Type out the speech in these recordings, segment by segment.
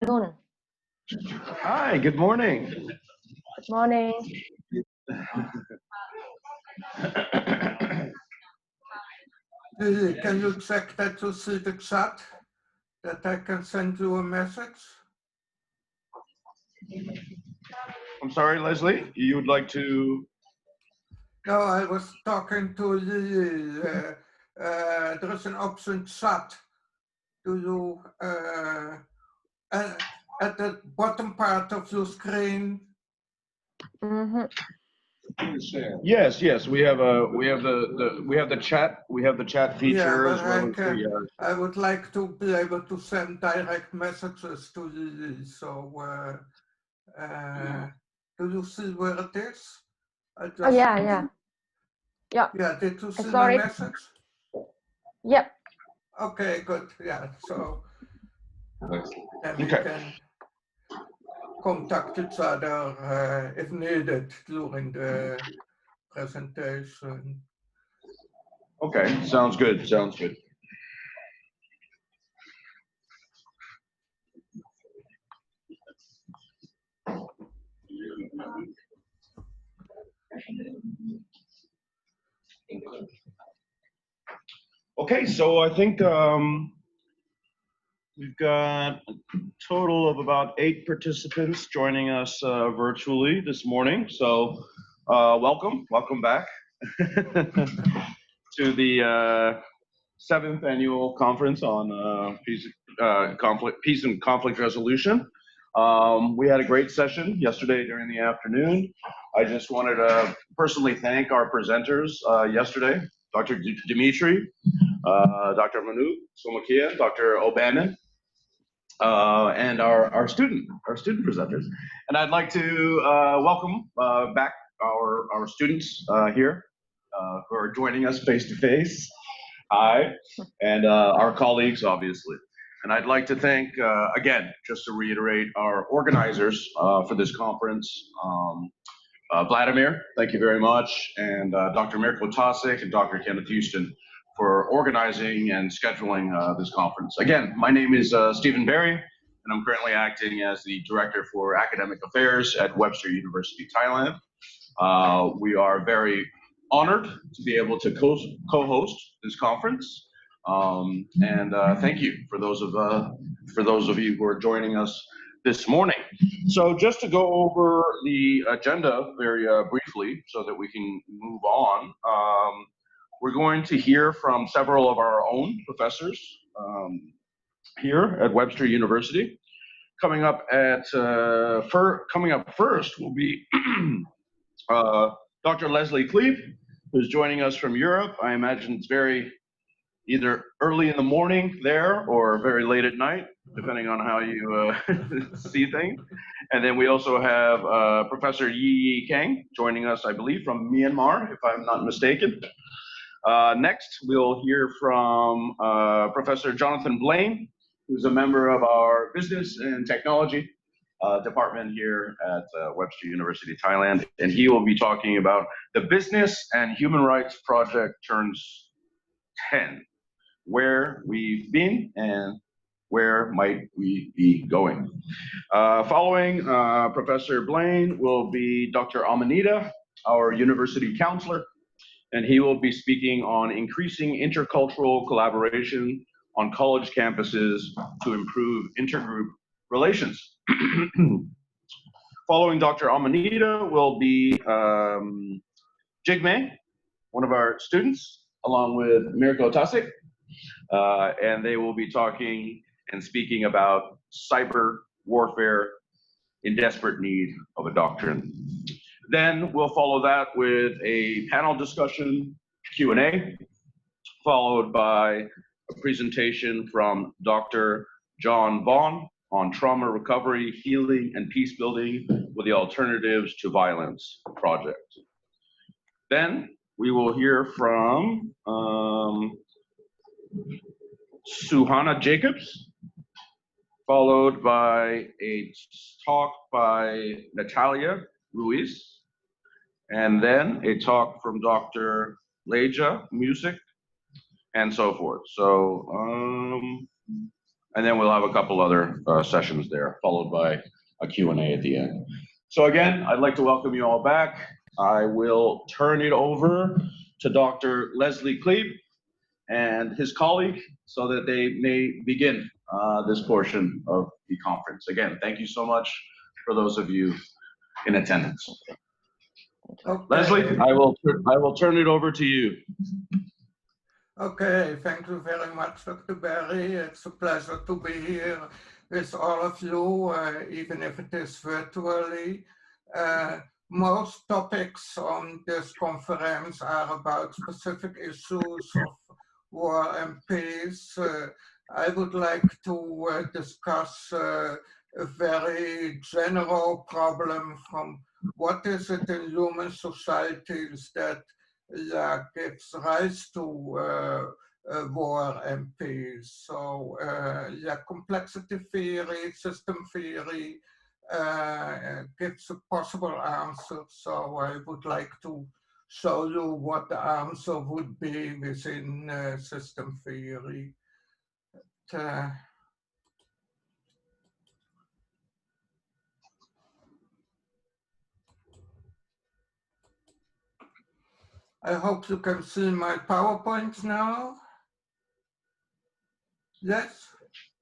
Afternoon. Hi, good morning. Good morning. Can you check that you see the chat, that I can send you a message? I'm sorry, Leslie, you would like to? No, I was talking to you. There is an option chat. Do you, at the bottom part of your screen? Yes, we have the chat feature Yeah, as well as I would like to be able to send direct messages to you. So, do you see where it is? Oh yeah. Yeah, did you see Sorry. my message? Yep. Okay, good. Yeah, so then we Okay. can contact each other if needed during the presentation. Okay, sounds good. Okay, so I think we've got a total of about 8 participants joining us virtually this morning. So welcome back to the 7th annual conference on peace and conflict resolution. We had a great session yesterday during the afternoon. I just wanted to personally thank our presenters yesterday, Dr. Dimitri, Dr. Manu Somakia, Dr. O'Bannon, and our student presenters. And I'd like to welcome back our students here who are joining us face to face. Hi, and our colleagues, obviously. And I'd like to thank, again, just to reiterate, our organizers for this conference. Vladimir, thank you very much, and Dr. Mirko Tasic and Dr. Kenneth Houston for organizing and scheduling this conference. Again, my name is Stephen Barry, and I'm currently acting as the Director for Academic Affairs at Webster University, Thailand. We are very honored to be able to co-host this conference, and thank you for those of you who are joining us this morning. So just to go over the agenda very briefly so that we can move on, we're going to hear from several of our own professors here at Webster University. Coming up first will be Dr. Leslie Cleve, who's joining us from Europe. I imagine it's either early in the morning there or very late at night, depending on how you see things. And then we also have Professor Yi Kang joining us, I believe, from Myanmar, if I'm not mistaken. Next, we'll hear from Professor Jonathan Blaine, who's a member of our Business and Technology department here at Webster University, Thailand. And he will be talking about the Business and Human Rights Project turns 10. Where we've been and where might we be going. Following Professor Blaine will be Dr. Amanita, our university counselor, and he will be speaking on increasing intercultural collaboration on college campuses to improve intergroup relations. Following Dr. Amanita will be Jigme, one of our students, along with Mirko Tasic. And they will be talking and speaking about cyber warfare in desperate need of a doctrine. Then we'll follow that with a panel discussion, Q&A, followed by a presentation from Dr. John Vaughn on trauma recovery, healing, and peace building with the Alternatives to Violence project. Then we will hear from Suhana Jacobs, followed by a talk by Natalia Ruiz, and then a talk from Dr. Leja Music, and so forth. So and then we'll have a couple other sessions there, followed by a Q&A at the end. So again, I'd like to welcome you all back. I will turn it over to Dr. Leslie Klebe and his colleague so that they may begin this portion of the conference. Again, thank you so much for those of you in attendance. Okay. Leslie, I will turn it over to you. Okay, thank you very much, Dr. Barry. It's a pleasure to be here with all of you, even if it is virtually. Most topics on this conference are about specific issues of war and peace. I would like to discuss a very general problem from what is it in human societies that gives rise to war and peace. So complexity theory, system theory gives a possible answer. So I would like to show you what the answer would be within system theory. I hope you can see my PowerPoint now. Yes?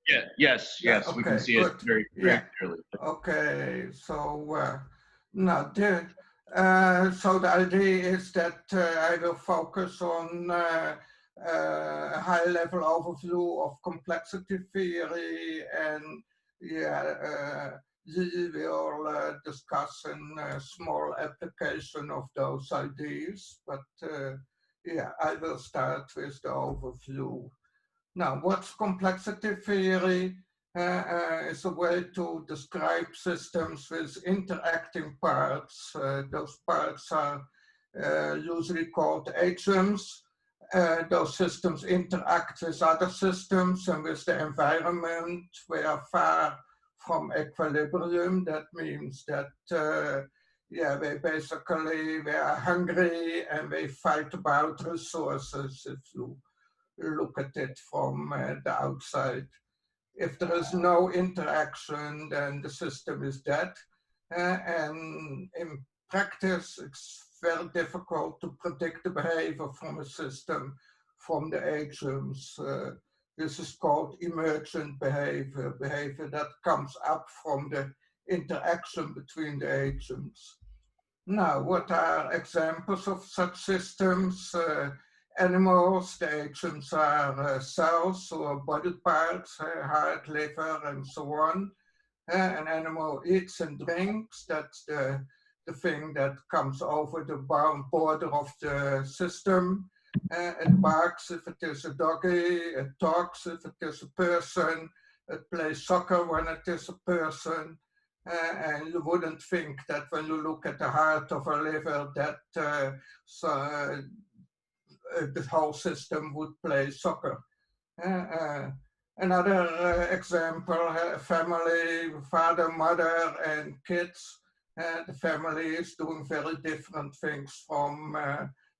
Yeah, yes, yes, okay, we can see good. it very clearly. Okay, so now so the idea is that I will focus on a high-level overview of complexity theory, and we will discuss a small application of those ideas. But I will start with the overview. Now, what's complexity theory? Is a way to describe systems with interacting parts. Those parts are usually called agents. Those systems interact with other systems and with the environment. We are far from equilibrium. That means that we are hungry and we fight about resources if you look at it from the outside. If there is no interaction, then the system is dead. And in practice, it's very difficult to predict the behavior from a system from the agents. This is called emergent behavior, behavior that comes up from the interaction between the agents. Now, what are examples of such systems? Animals, the agents are cells or body parts, heart, liver, and so on. An animal eats and drinks. That's the thing that comes over the border of the system. It barks if it is a doggy, it talks if it is a person, it plays soccer when it is a person. And you wouldn't think that when you look at the heart of a liver that the whole system would play soccer. Another example, a family, father, mother, and kids. The family is doing very different things from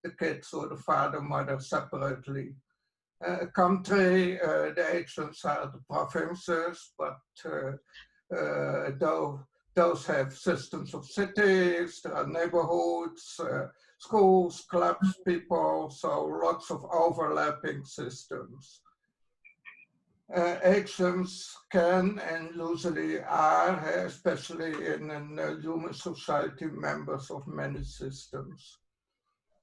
the kids or the father, mother separately. A country, the agents are the provinces, but those have systems of cities, there are neighborhoods, schools, clubs, people, so lots of overlapping systems. Agents can and usually are, especially in a human society, members of many systems.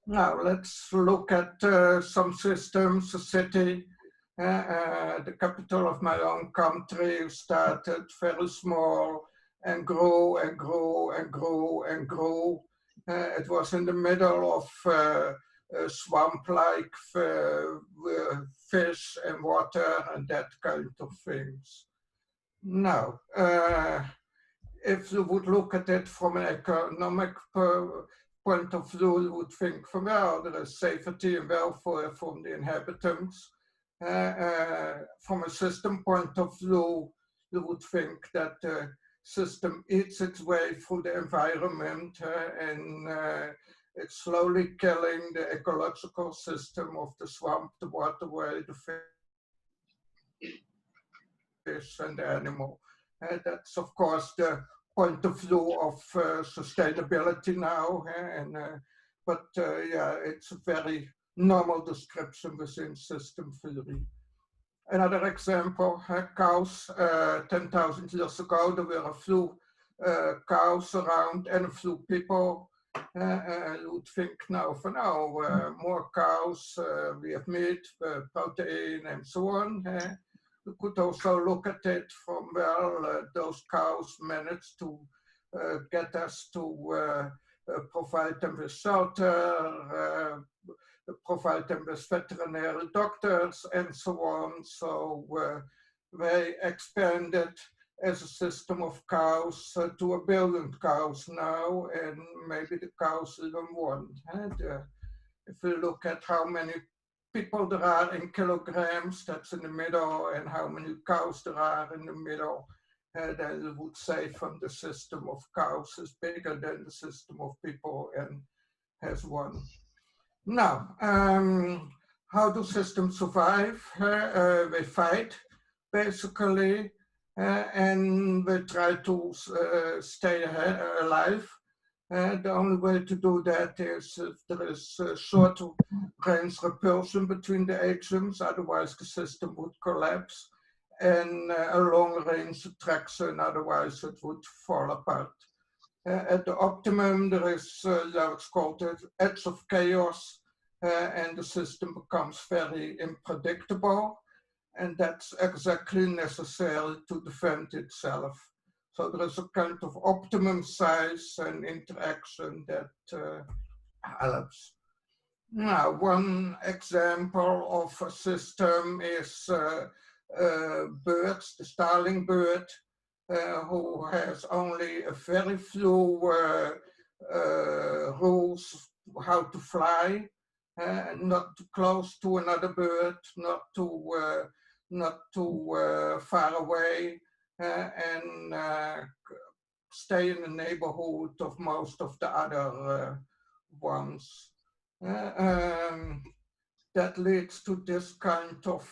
Now let's look at some systems. A city, the capital of my own country, started very small and grew and grew and grew and grew. It was in the middle of swamp-like fish and water and that kind of things. Now, if you would look at it from an economic point of view, you would think, well, there is safety and welfare from the inhabitants. From a system point of view, you would think that the system eats its way through the environment and it's slowly killing the ecological system of the swamp, the waterway, the fish. fish and the animal. That's of course the point of view of sustainability now, but yeah, it's a very normal description within system theory. Another example, cows, 10,000 years ago, there were a few cows around and a few people. You would think now for now, more cows, we have meat, protein, and so on. You could also look at it from, well, those cows managed to get us to provide them with shelter, provide them with veterinary doctors, and so on. So they expanded as a system of cows to 1 billion cows now, and maybe the cows even want. And if we look at how many people there are in kilograms, that's in the middle, and how many cows there are in the middle, then you would say from the system of cows is bigger than the system of people and has won. Now, how do systems survive? They fight, basically, and they try to stay alive. The only way to do that is if there is short-range repulsion between the atoms, otherwise the system would collapse, and a long-range attraction, otherwise it would fall apart. At the optimum, there is what's called the edge of chaos, and the system becomes very unpredictable, and that's exactly necessary to defend itself. So there is a kind of optimum size and interaction that helps. Now, one example of a system is birds, the starling bird, who has only a very few rules how to fly, not too close to another bird, not too far away, and stay in the neighborhood of most of the other ones. That leads to this kind of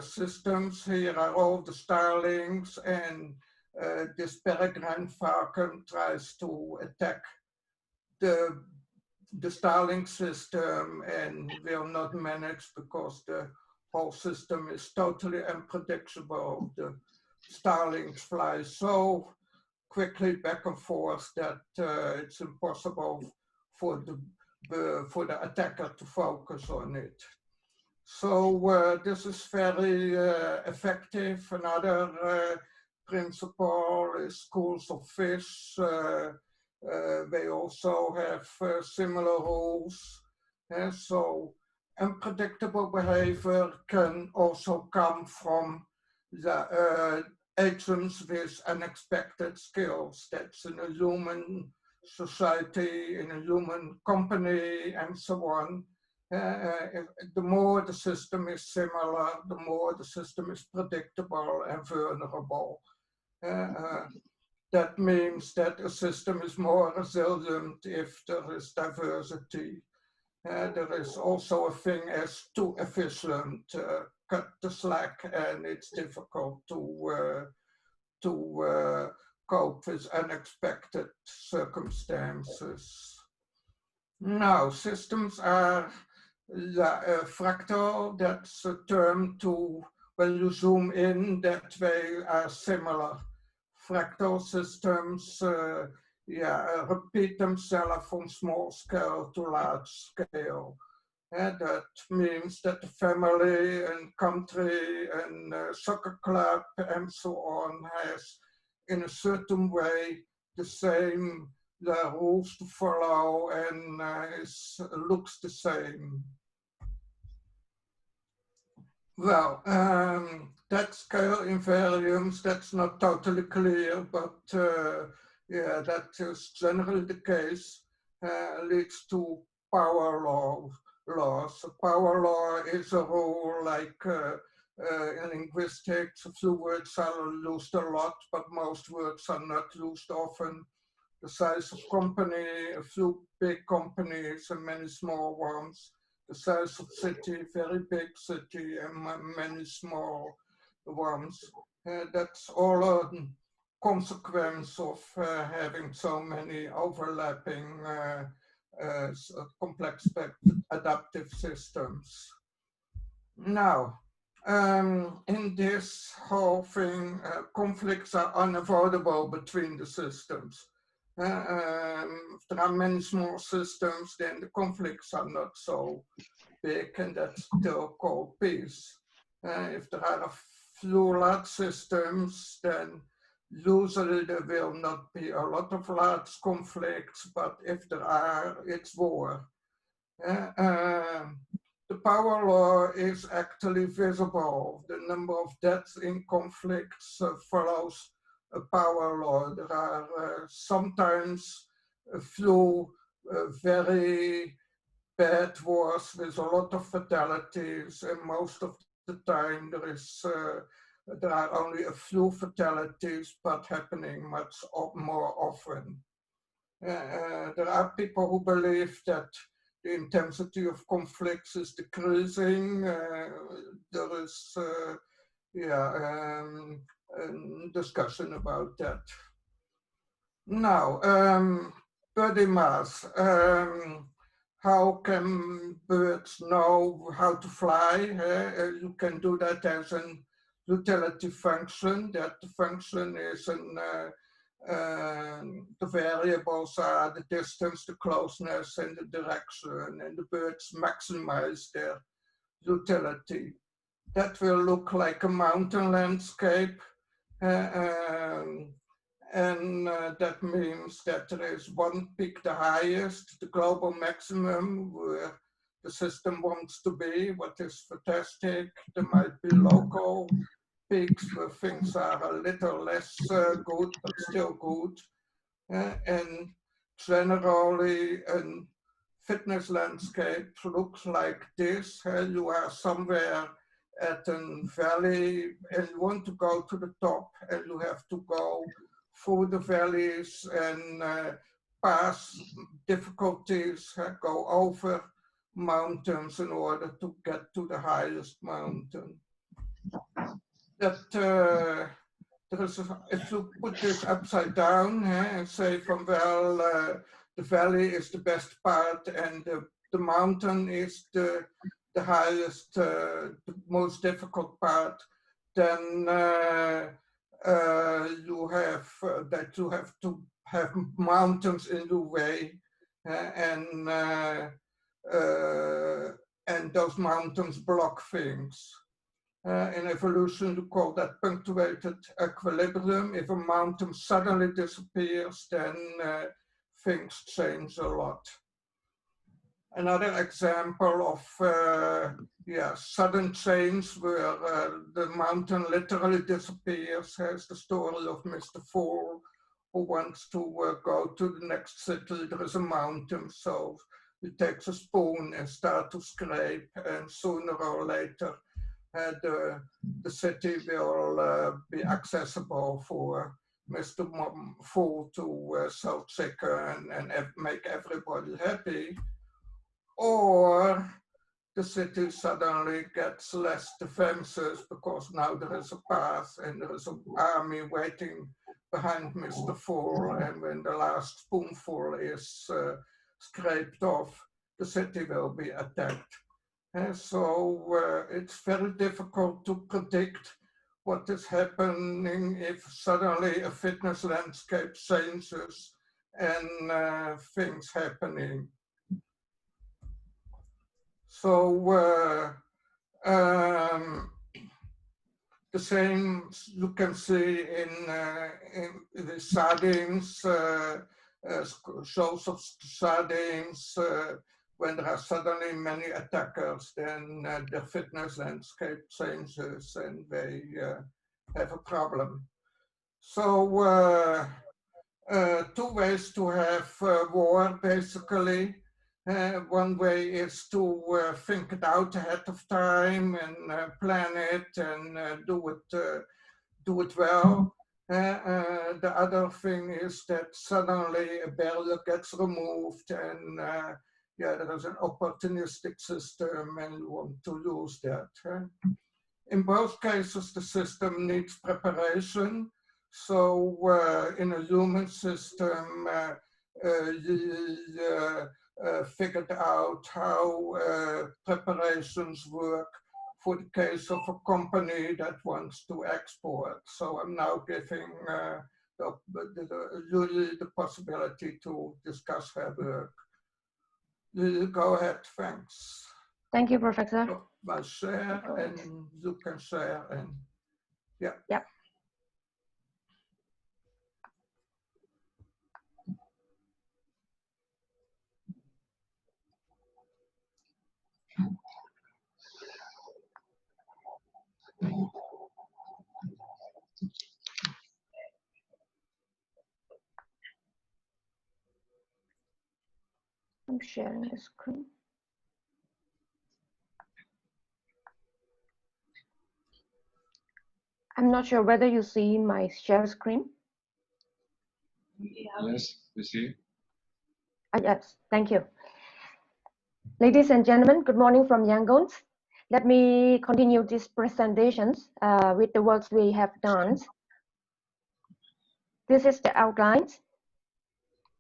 systems. Here are all the starlings, and this peregrine falcon tries to attack the starling system and will not manage because the whole system is totally unpredictable. The starlings fly so quickly back and forth that it's impossible for the attacker to focus on it. So this is very effective. Another principle is schools of fish. They also have similar rules. So unpredictable behavior can also come from the agents with unexpected skills. That's in a human society, in a human company, and so on. The more the system is similar, the more the system is predictable and vulnerable. That means that a system is more resilient if there is diversity. There is also a thing as too efficient, cut the slack, and it's difficult to cope with unexpected circumstances. Now, systems are fractal. That's a term to, when you zoom in, that they are similar. Fractal systems repeat themselves from small scale to large scale. That means that the family and country and soccer club and so on has, in a certain way, the same rules to follow and looks the same. Well, that scale invariance, that's not totally clear, but yeah, that is generally the case, leads to power laws. A power law is a rule like in linguistics, a few words are used a lot, but most words are not used often. The size of company, a few big companies and many small ones. the size of city, very big city, and many small ones. That's all a consequence of having so many overlapping complex adaptive systems. Now, in this whole thing, conflicts are unavoidable between the systems. If there are many small systems, then the conflicts are not so big, and that's still called peace. If there are a few large systems, then usually there will not be a lot of large conflicts, but if there are, it's war. The power law is actually visible. The number of deaths in conflicts follows a power law. There are sometimes a few very bad wars with a lot of fatalities, and most of the time there are only a few fatalities, but happening much more often. There are people who believe that the intensity of conflicts is decreasing. There is discussion about that. Now, body mass. How can birds know how to fly? You can do that as an utility function. That function is the variables are the distance, the closeness, and the direction, and the birds maximize their utility. That will look like a mountain landscape, and that means that there is one peak, the highest, the global maximum, where the system wants to be, what is fantastic. There might be local peaks where things are a little less good, but still good. And generally, a fitness landscape looks like this. You are somewhere at a valley and you want to go to the top, and you have to go through the valleys and pass difficulties, go over mountains in order to get to the highest mountain. That if you put this upside down and say from, well, the valley is the best part and the mountain is the highest, the most difficult part, then you have to have mountains in the way, and those mountains block things. In evolution, we call that punctuated equilibrium. If a mountain suddenly disappears, then things change a lot. Another example of sudden change where the mountain literally disappears is the story of Mr. Fool, who wants to go to the next city. There is a mountain, so he takes a spoon and starts to scrape, and sooner or later the city will be accessible for Mr. Fool to sell chicken and make everybody happy. Or the city suddenly gets less defenses because now there is a path and there is an army waiting behind Mr. Fool, and when the last spoonful is scraped off, the city will be attacked. And so it's very difficult to predict what is happening if suddenly a fitness landscape changes and things happening. So the same you can see in the sardines, shows of sardines. When there are suddenly many attackers, then the fitness landscape changes and they have a problem. So two ways to have war, basically. One way is to think it out ahead of time and plan it and do it well. The other thing is that suddenly a barrier gets removed and yeah, there is an opportunistic system and you want to use that. In both cases, the system needs preparation. So in a human system, you figured out how preparations work for the case of a company that wants to export. So I'm now giving Julie the possibility to discuss her work. Go ahead, thanks. Thank you, Professor. I'll share and you can share and yeah. Yep. I'm sharing the screen. I'm not sure whether you see my share screen. Yes, we see. Yes, thank you. Ladies and gentlemen, good morning from Yangon. Let me continue these presentations with the works we have done. This is the outline.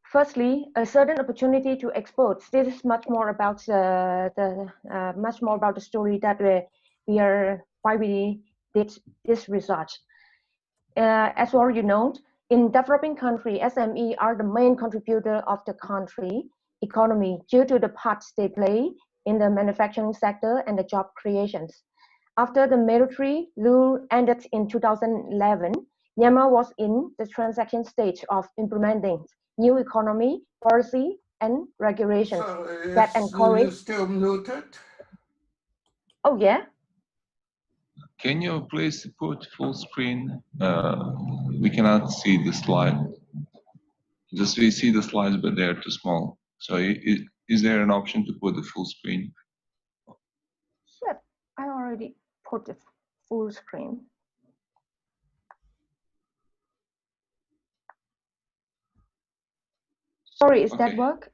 Firstly, a certain opportunity to export. This is much more about the story that why we did this research. As already known, in developing country, SME are the main contributor of the country economy due to the parts they play in the manufacturing sector and the job creations. After the military rule ended in 2011, Myanmar was in the transaction stage of implementing new economy policy and regulations that encourage. You still muted? Oh yeah. Can you please put full screen? We cannot see the slide. Just we see the slides, but they're too small. So is there an option to put the full screen? Yeah, I already put the full screen. Sorry, is that work?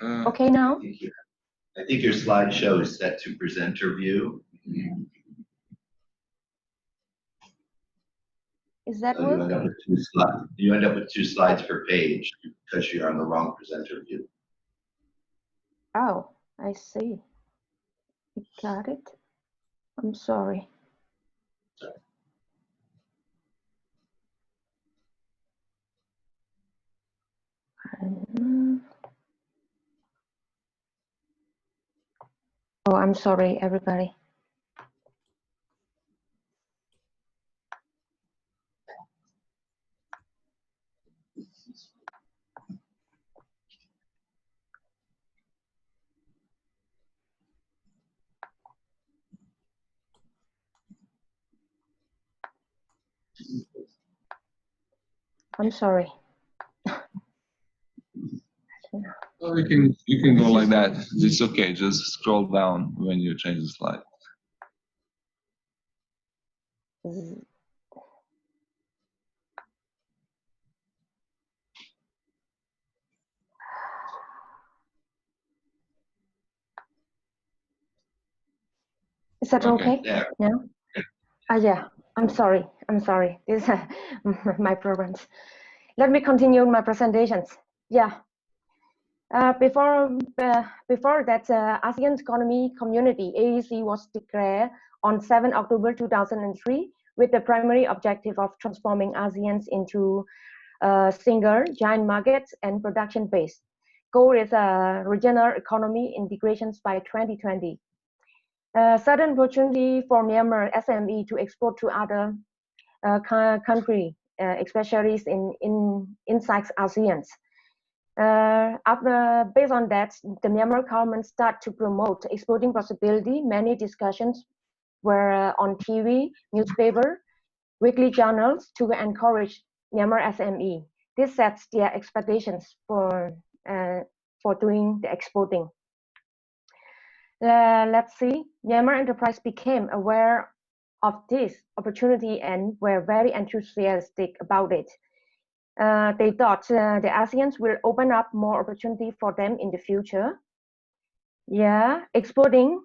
Okay now? I think your slideshow is set to presenter view. Is that So work? you end up with two slides. You end up with two slides per page because you're on the wrong presenter view. Oh, I see. I got it. I'm sorry. Oh, I'm sorry, everybody. I'm sorry. Oh, you can go like that. It's okay. Just scroll down when you change the slide. Is that okay? Yeah. No? Yeah, I'm sorry. I'm sorry. These are my problems. Let me continue my presentations. Yeah. Before that, ASEAN Economic Community, AEC, was declared on 7 October 2003 with the primary objective of transforming ASEAN into a single giant market and production base. Goal is regional economy integrations by 2020. Sudden opportunity for Myanmar SME to export to other country, especially inside ASEAN. Based on that, the Myanmar government started to promote exporting possibility. Many discussions were on TV, newspaper, weekly journals to encourage Myanmar SME. This sets their expectations for doing the exporting. Let's see, Myanmar enterprise became aware of this opportunity and were very enthusiastic about it. They thought the ASEANs will open up more opportunity for them in the future. Yeah, exporting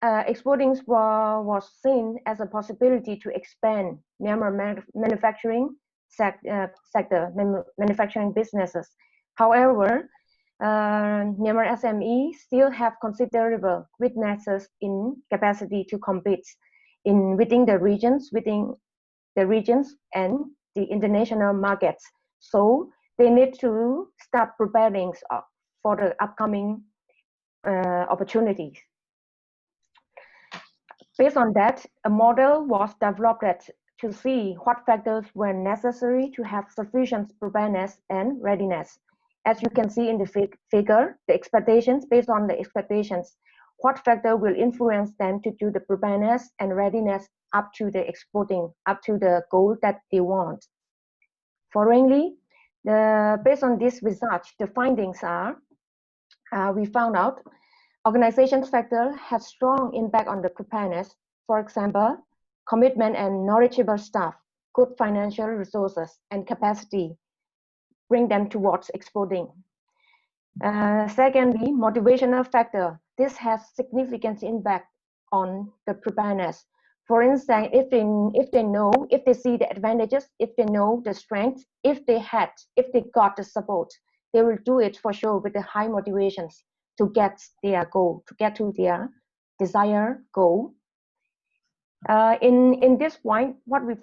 was seen as a possibility to expand Myanmar manufacturing sector, manufacturing businesses. However, Myanmar SME still have considerable weaknesses in capacity to compete within the regions and the international markets. So they need to start preparing for the upcoming opportunities. Based on that, a model was developed to see what factors were necessary to have sufficient preparedness and readiness. As you can see in the figure, the expectations, based on the expectations, what factor will influence them to do the preparedness and readiness up to the exporting, up to the goal that they want. Followingly, based on this research, the findings are, we found out organization factor has strong impact on the preparedness. For example, commitment and knowledgeable staff, good financial resources, and capacity bring them towards exporting. Secondly, motivational factor. This has significant impact on the preparedness. For instance, if they see the advantages, if they know the strengths, if they got the support, they will do it for sure with the high motivations to get their goal, to get to their desired goal. In this point, what we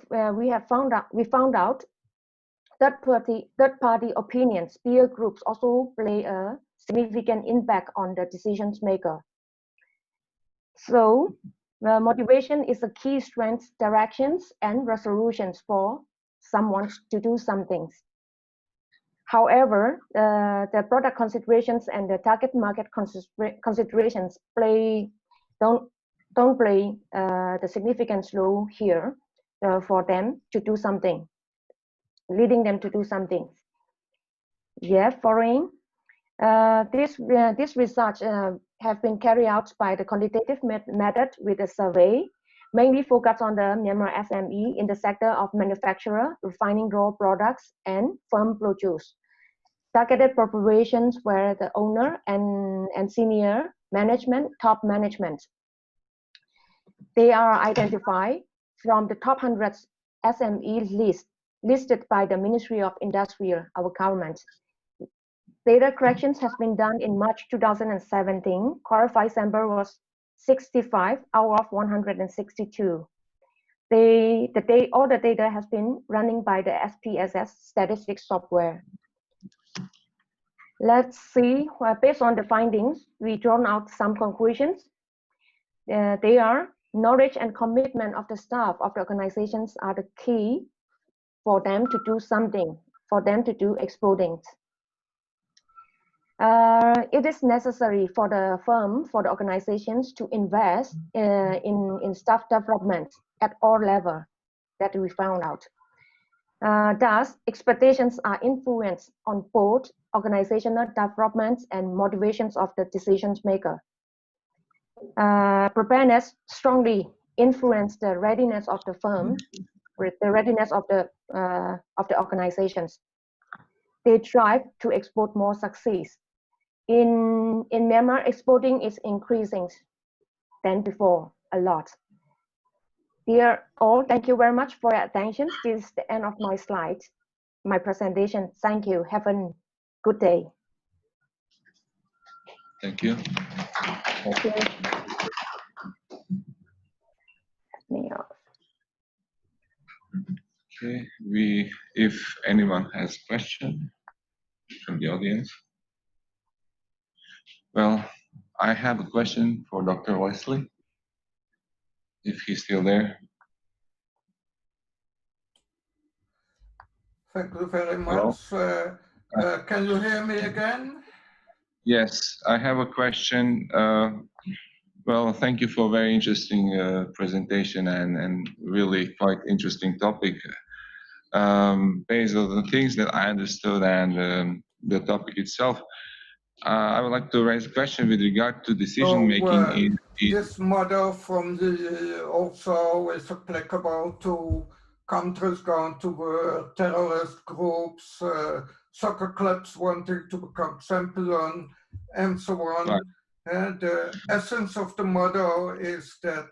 found out third party opinions, peer groups also play a significant impact on the decision maker. So motivation is a key strength, directions, and resolutions for someone to do something. However, the product considerations and the target market considerations don't play the significant role here for them to do something, leading them to do something. Yeah, following this research have been carried out by the quantitative method with a survey, mainly focused on the Myanmar SME in the sector of manufacturer, refining raw products, and farm produce. Targeted populations were the owner and senior management, top management. They are identified from the top 100 SME listed by the Ministry of Industry, our government. Data corrections has been done in March 2017. Qualified sample was 65 out of 162. All the data has been running by the SPSS statistics software. Let's see, based on the findings, we drawn out some conclusions. They are knowledge and commitment of the staff of the organizations are the key for them to do something, for them to do exporting. It is necessary for the firm, for the organizations to invest in staff development at all levels that we found out. Thus, expectations are influenced on both organizational development and motivations of the decision maker. Preparedness strongly influence the readiness of the firm, with the readiness of the organizations. They strive to export more success. In Myanmar, exporting is increasing than before a lot. Dear all, thank you very much for your attention. This is the end of my slides, my presentation. Thank you. Have a good day. Thank you. Thank you. Okay, if anyone has question from the audience. Well, I have a question for Dr. Wesley, if he's still there. Thank you very much. Can you hear me again? Yes, I have a question. Well, thank you for a very interesting presentation and really quite interesting topic. Based on the things that I understood and the topic itself, I would like to raise a question with regard to decision making in this model from the also is applicable to countries going to war, terrorist groups, soccer clubs wanting to become champion, and so on. Right. And the essence of the motto is that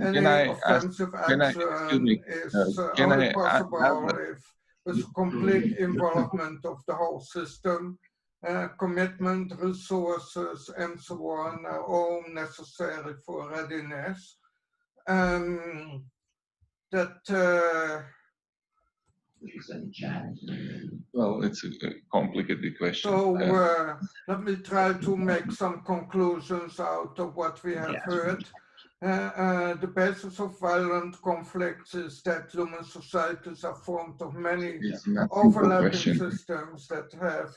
any offensive action is only possible if with complete involvement of the whole system. Commitment, resources, and so on are all necessary for readiness. Well, it's a complicated question. So let me try to make some conclusions out of what we have heard. The basis of violent conflicts is that human societies are formed of many overlapping systems that have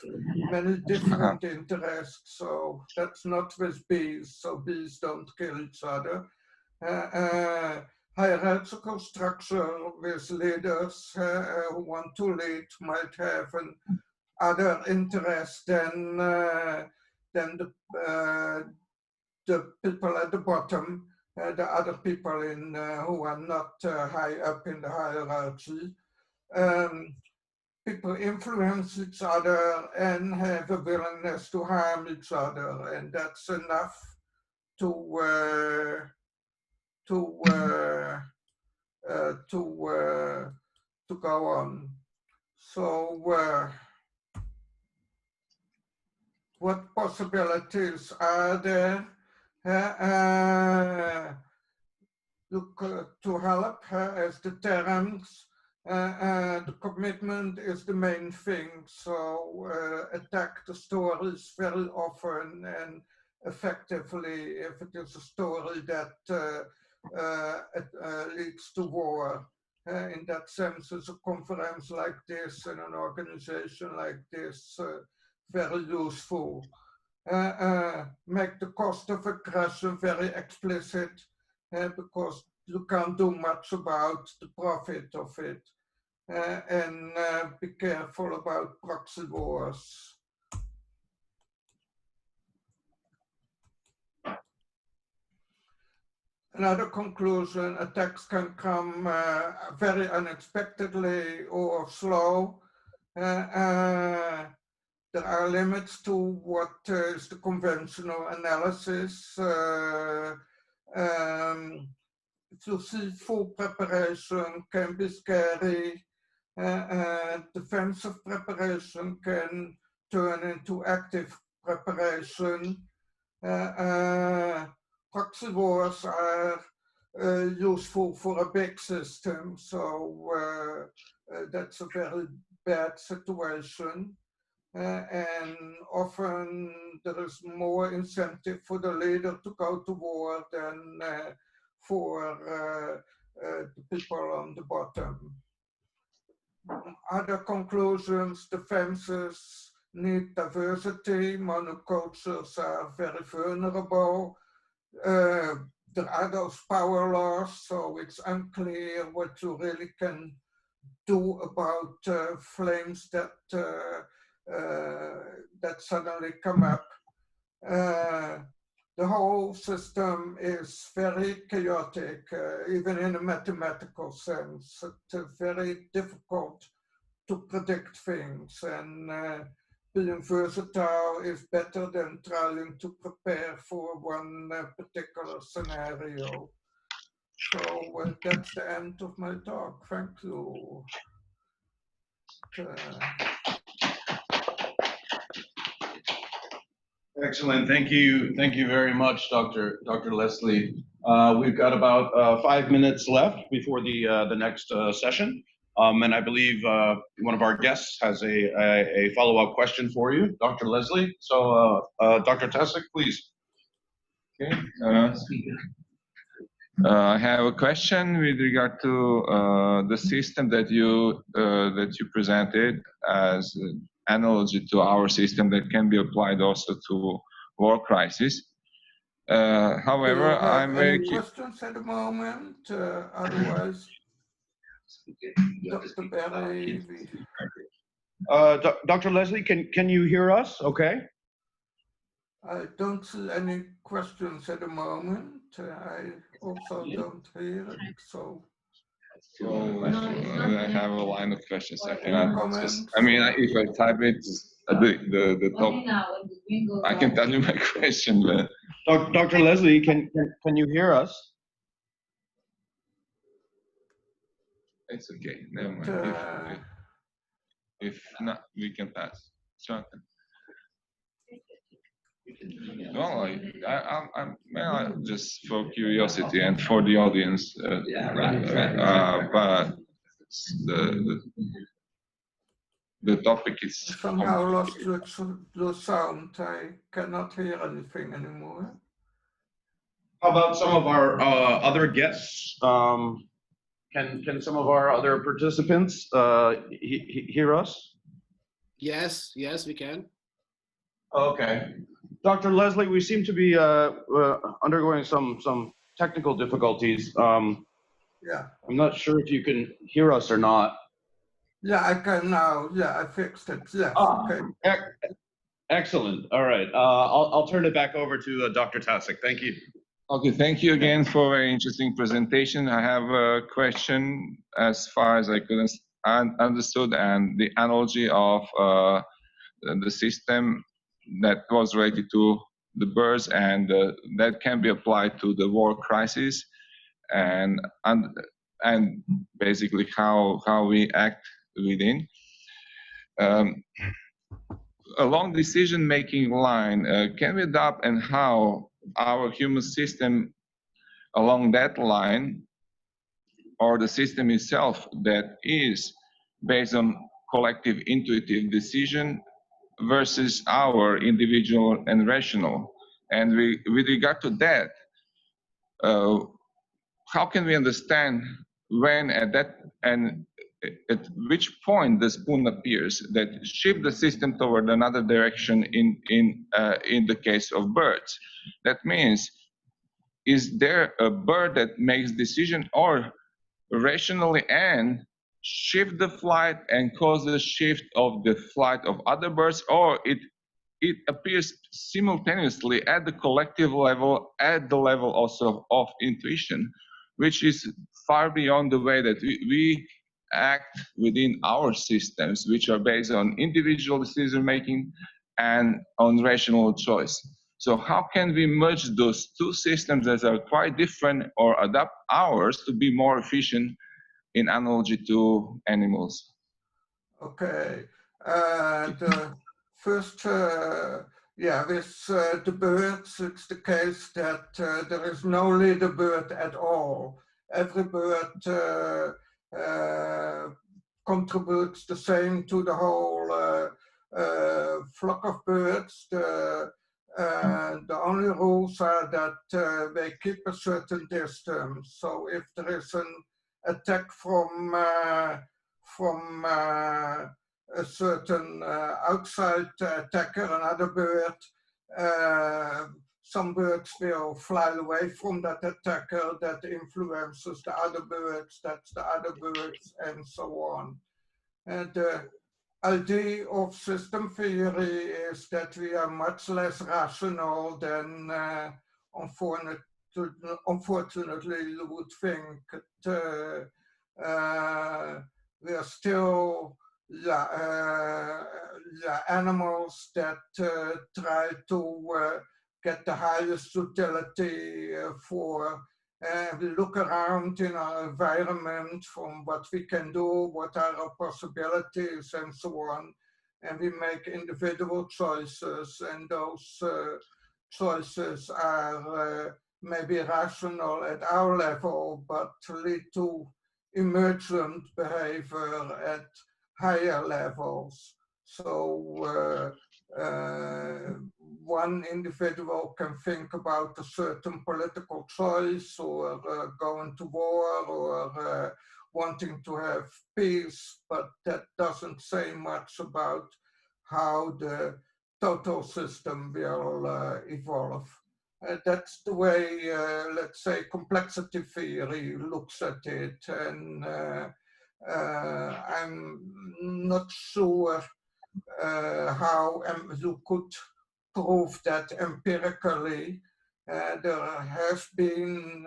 many different interests. So that's not with bees, so bees don't kill each other. Hierarchical structure with leaders who want to lead might have an other interest than the people at the bottom, the other people in who are not high up in the hierarchy. People influence each other and have a willingness to harm each other, and that's enough to go on. So what possibilities are there? Look to help as the terms. The commitment is the main thing. So attack the stories very often and effectively if it is a story that leads to war. In that sense, is a conference like this and an organization like this very useful. Make the cost of aggression very explicit because you can't do much about the profit of it. And be careful about proxy wars. Another conclusion, attacks can come very unexpectedly or slow. There are limits to what is the conventional analysis. To see full preparation can be scary. Defensive preparation can turn into active preparation. Proxy wars are useful for a big system, so that's a very bad situation. And often there is more incentive for the leader to go to war than for the people on the bottom. Other conclusions, defenses need diversity, monocultures are very vulnerable. There are those power laws, so it's unclear what you really can do about flames that that suddenly come up. The whole system is very chaotic, even in a mathematical sense. It's very difficult to predict things, and being versatile is better than trying to prepare for one particular scenario. So that's the end of my talk. Thank you. Excellent. Thank you. Thank you very much, Dr. Leslie. We've got about 5 minutes left before the next session. And I believe one of our guests has a follow-up question for you, Dr. Leslie. So Dr. Tessick, please. Okay. I have a question with regard to the system that you presented as an analogy to our system that can be applied also to war crisis. However, I'm very curious. Questions at the moment. Otherwise, Dr. Berry. Dr. Leslie, can you hear us? Okay. I don't see any questions at the moment. I also don't hear it. So So I have a line of questions. I cannot just. Comments? I mean, if I type it, the top, I can tell you my question, but Dr. Leslie, can you hear us? it's okay. Never But, mind. If not, we can pass. Jonathan. No, I'm just for curiosity and for the audience, but the topic is somehow lost the sound. I cannot hear anything anymore. How about some of our other guests? Can some of our other participants hear us? Yes, we can. Okay. Dr. Leslie, we seem to be undergoing some technical difficulties. Yeah. I'm not sure if you can hear us or not. Yeah, I can now. Yeah, I fixed it. Yes. Okay. Excellent. All right. I'll turn it back over to Dr. Tasic. Thank you. Okay, thank you again for a very interesting presentation. I have a question as far as I could understood, and the analogy of the system that was related to the birds, and that can be applied to the war crisis, and basically how we act within. Along decision-making line, can we adopt and how our human system along that line, or the system itself that is based on collective intuitive decision versus our individual and rational? And with regard to that, how can we understand when at which point the spoon appears that shift the system toward another direction in the case of birds? That means, is there a bird that makes decision or rationally and shift the flight and cause the shift of the flight of other birds, or it appears simultaneously at the collective level, at the level also of intuition, which is far beyond the way that we act within our systems, which are based on individual decision making and on rational choice. So how can we merge those two systems that are quite different or adapt ours to be more efficient in analogy to animals? Okay. The first, yeah, with the birds, it's the case that there is no leader bird at all. Every bird contributes the same to the whole flock of birds. The only rules are that they keep a certain distance. So if there is an attack from a certain outside attacker, another bird, some birds will fly away from that attacker, that influences the other birds, that's the other birds, and so on. And the idea of system theory is that we are much less rational than unfortunately you would think. We are still animals that try to get the highest utility for. We look around in our environment from what we can do, what are our possibilities, and so on. And we make individual choices, and those choices are maybe rational at our level, but lead to emergent behavior at higher levels. So one individual can think about a certain political choice, or going to war, or wanting to have peace, but that doesn't say much about how the total system will evolve. That's the way, let's say, complexity theory looks at it. And I'm not sure how you could prove that empirically. There has been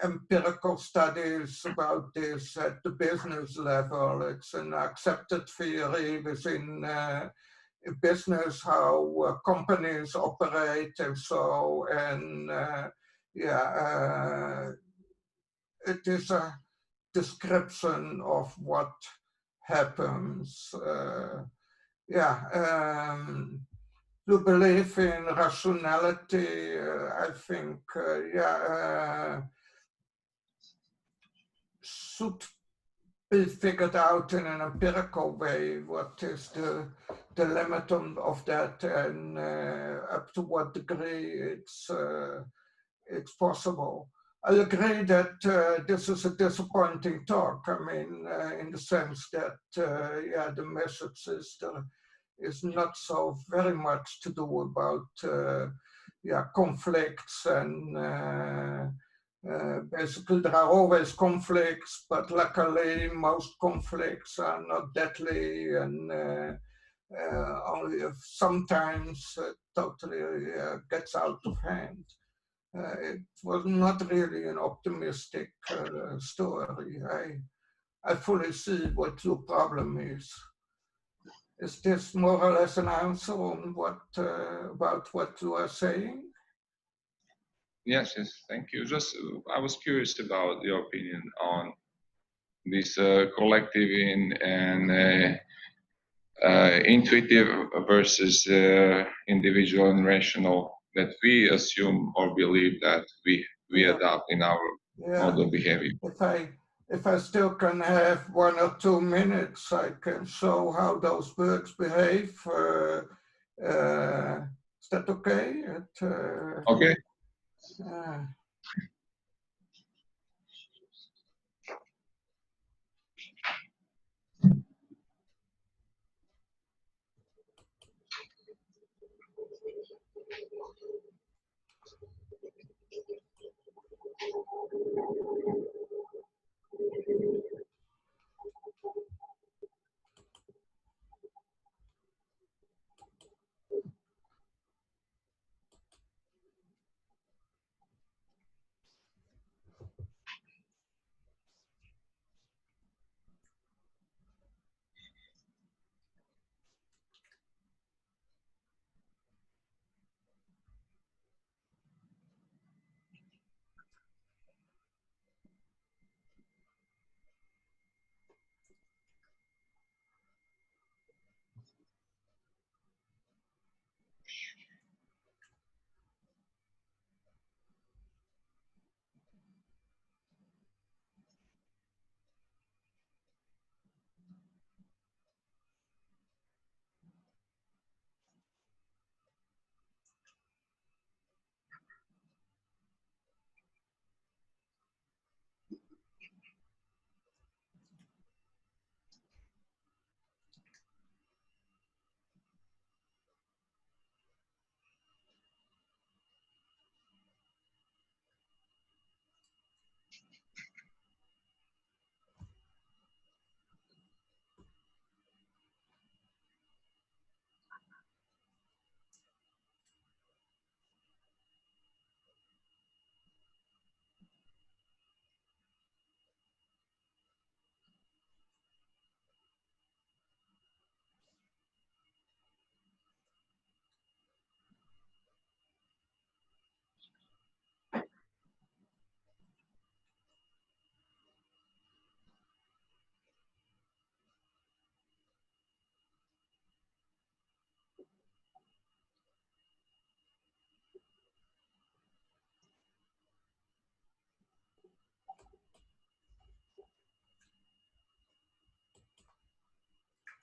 empirical studies about this at the business level. It's an accepted theory within business, how companies operate and so, and it is a description of what happens. To believe in rationality, I think, should be figured out in an empirical way. What is the limit of that, and up to what degree it's possible. I agree that this is a disappointing talk. I mean, in the sense that, the message is not so very much to do about, conflicts, and basically there are always conflicts, but luckily most conflicts are not deadly, and only if sometimes totally gets out of hand. It was not really an optimistic story. I fully see what your problem is. Is this more or less an answer on what about what you are saying? Yes, thank you. Just I was curious about your opinion on this collective and intuitive versus individual and rational that we assume or believe that we adopt in our model behavior. If I still can have 1 or 2 minutes, I can show how those birds behave. Is that okay? Okay.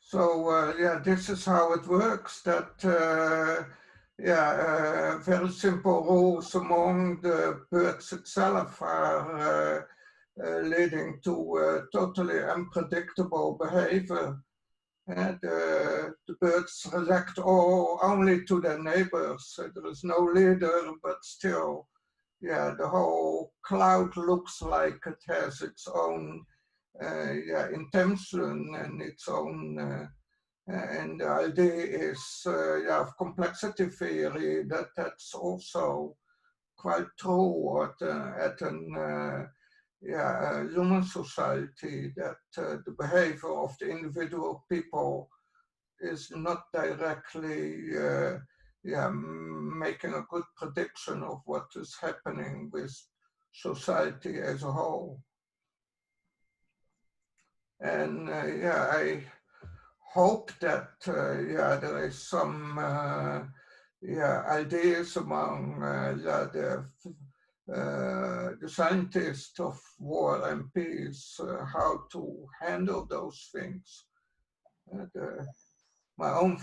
So this is how it works. That very simple rules among the birds itself are leading to totally unpredictable behavior. And the birds react only to their neighbors. There is no leader, but still, the whole cloud looks like it has its own intention and its own. And the idea is of complexity theory that's also quite true at an human society, that the behavior of the individual people is not directly making a good prediction of what is happening with society as a whole. And I hope that there is some ideas among the scientists of war and peace how to handle those things. My own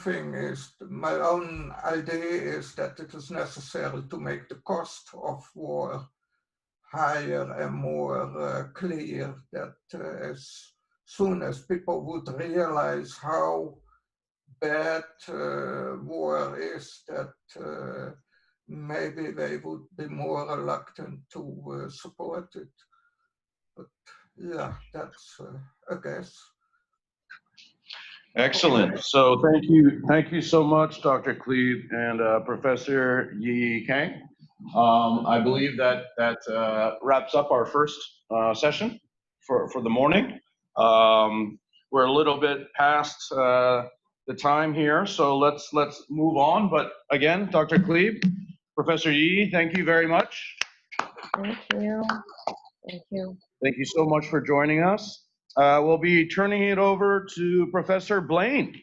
idea is that it is necessary to make the cost of war higher and more clear, that as soon as people would realize how bad war is, that maybe they would be more reluctant to support it. But yeah, that's a guess. Excellent. So thank you so much, Dr. Cleve and Professor Yi Kang. I believe that wraps up our first session for the morning. We're a little bit past the time here, so let's move on. But again, Dr. Cleve, Professor Yi, thank you very much. Thank you. Thank you. Thank you so much for joining us. We'll be turning it over to Professor Blaine.